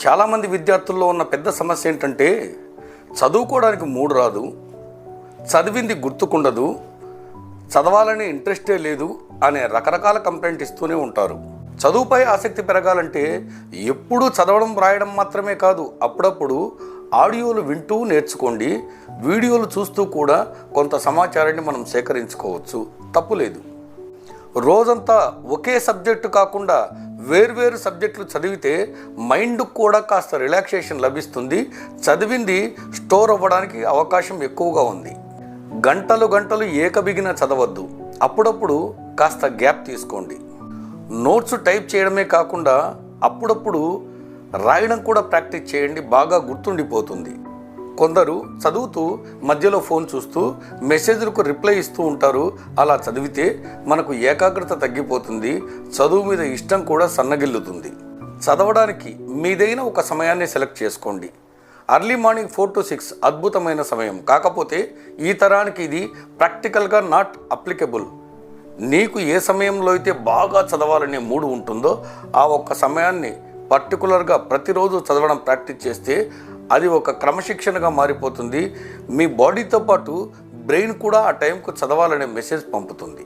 చాలామంది విద్యార్థుల్లో ఉన్న పెద్ద సమస్య ఏంటంటే చదువుకోవడానికి మూడు రాదు, చదివింది గుర్తుకుండదు, చదవాలనే ఇంట్రెస్టే లేదు అనే రకరకాల కంప్లైంట్ ఇస్తూనే ఉంటారు. చదువుపై ఆసక్తి పెరగాలంటే ఎప్పుడూ చదవడం రాయడం మాత్రమే కాదు, అప్పుడప్పుడు ఆడియోలు వింటూ నేర్చుకోండి. వీడియోలు చూస్తూ కూడా కొంత సమాచారాన్ని మనం సేకరించుకోవచ్చు, తప్పులేదు. రోజంతా ఒకే సబ్జెక్టు కాకుండా వేర్వేరు సబ్జెక్టులు చదివితే మైండ్కు కూడా కాస్త రిలాక్సేషన్ లభిస్తుంది. చదివింది స్టోర్ అవ్వడానికి అవకాశం ఎక్కువగా ఉంది. గంటలు గంటలు ఏకబిగిన చదవద్దు, అప్పుడప్పుడు కాస్త గ్యాప్ తీసుకోండి. నోట్స్ టైప్ చేయడమే కాకుండా అప్పుడప్పుడు రాయడం కూడా ప్రాక్టీస్ చేయండి, బాగా గుర్తుండిపోతుంది. కొందరు చదువుతూ మధ్యలో ఫోన్ చూస్తూ మెసేజ్లకు రిప్లై ఇస్తూ ఉంటారు. అలా చదివితే మనకు ఏకాగ్రత తగ్గిపోతుంది, చదువు మీద ఇష్టం కూడా సన్నగిల్లుతుంది. చదవడానికి మీదైన ఒక సమయాన్ని సెలెక్ట్ చేసుకోండి. అర్లీ మార్నింగ్ 4 to 6 అద్భుతమైన సమయం. కాకపోతే ఈ తరానికి ఇది ప్రాక్టికల్గా నాట్ అప్లికబుల్. నీకు ఏ సమయంలో అయితే బాగా చదవాలనే మూడు ఉంటుందో ఆ ఒక్క సమయాన్ని పర్టికులర్గా ప్రతిరోజు చదవడం ప్రాక్టీస్ చేస్తే అది ఒక క్రమశిక్షణగా మారిపోతుంది. మీ బాడీతో పాటు బ్రెయిన్ కూడా ఆ టైంకు చదవాలనే మెసేజ్ పంపుతుంది.